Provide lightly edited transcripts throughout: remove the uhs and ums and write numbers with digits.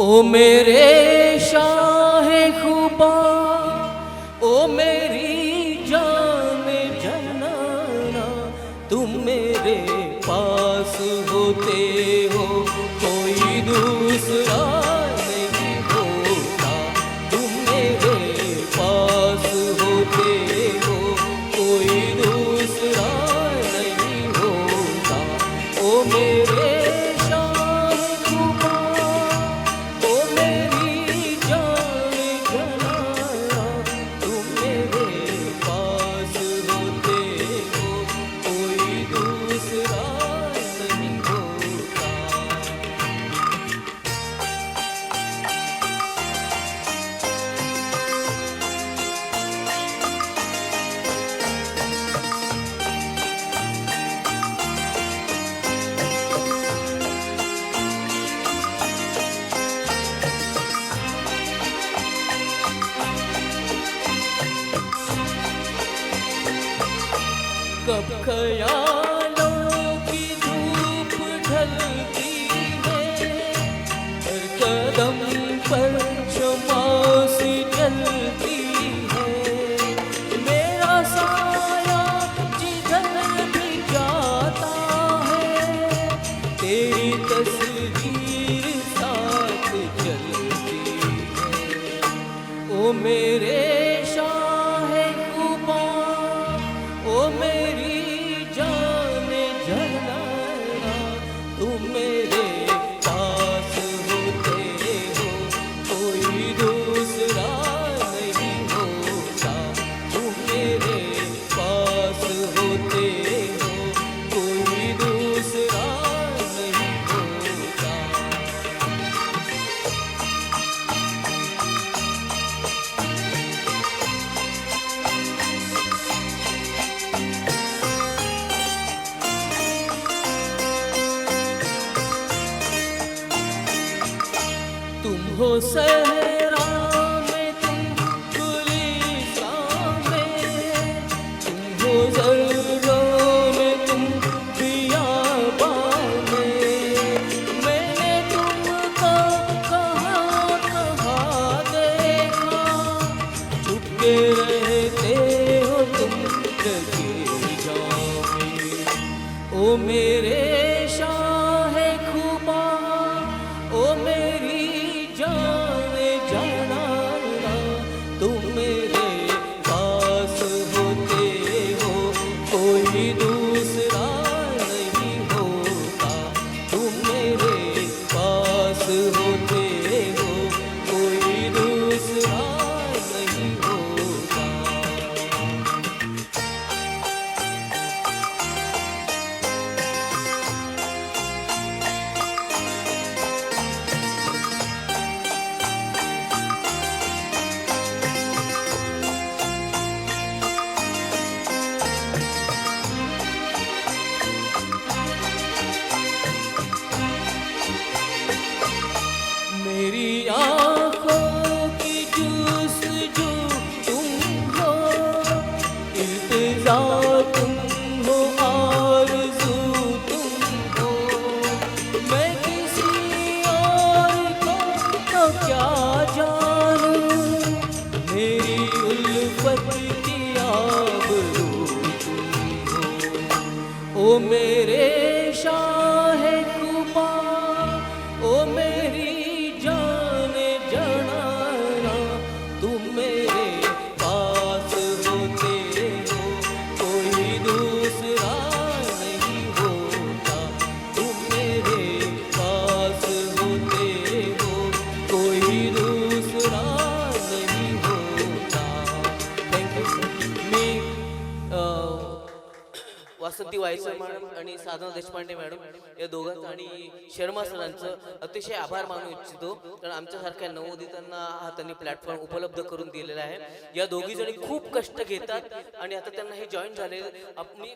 ओ मेरे शाहे खुबा, ओ मेरी जान जनाना, तुम मेरे पास होते हो कोई दूसरा नहीं होता। तुम मेरे पास होते हो कोई दूसरा नहीं होता। ओ मेरे कब ख्यालों की धूप ढलती है, हर कदम पर शम्मा सी जलती है। मेरा साया जिधर भी जाता है, तेरी तस्वीर साथ चलती है। ओ मेरे शाहे खुबा, ओ मेरी जान जनाना, तुम मेरे पास होते हो कोई दूसरा नहीं होता। तुम मेरे पास होते हो कोई दूसरा नहीं होता। तुम हो सहरा में, तुम गुलिस्तां में, तुम हो ज़र्रों में, तुम बियाबां में। मैंने तुमको कहाँ कहाँ देखा, चुपके रहते हो तुम लगे जाओगे। ओ मेरे शाहे खुबा, ओ मेरी जान जनाना, तुम मेरे पास होते हो कोई दूसरा नहीं होता। तुम मेरे पास होते हो कोई दूसरा नहीं होता। मेरी आँखों की जुस्तजू तुम हो, इल्तिजा तुम हो, आरज़ू तुम हो। मैं किसी और को तो क्या जानूं, मेरी उल्फत की आबरू तुम हो। ओ मेरे शाहे खुबा, ओ मेरी जान जनाना, तुम मेरे पास होते हो कोई दूसरा नहीं होता। तुम मेरे पास होते हो कोई दूसरा नहीं होता। थँक्यू। मी वासंती वायकर मॅडम आणि साधना देशपांडे मॅडम या दोघांचं आणि शर्मा सरांचं अतिशय आभार मानू इच्छितो, कारण आमच्यासारख्या नवोदितांना हा त्यांनी प्लॅटफॉर्म उपलब्ध करून दिलेला आहे। या दोघी जणी खूप कष्ट घेतात आणि आता त्यांना हे जॉईन झाले। मी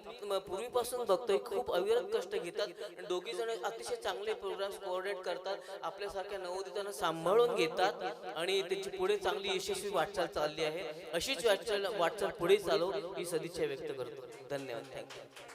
पूर्वीपासून बघतोय खूप अविरत कष्ट घेतात। दोघी जण अतिशय चांगले प्रोग्राम्स कोऑर्डिनेट करतात, आपल्यासारख्या नवोदितांना सांभाळून घेतात आणि त्यांची पुढे चांगली यशस्वी वाटचाल चालली आहे। अशीच वाटचाल पुढे चालव ही सदिच्छा व्यक्त करतो। धन्यवाद। थँक्यू।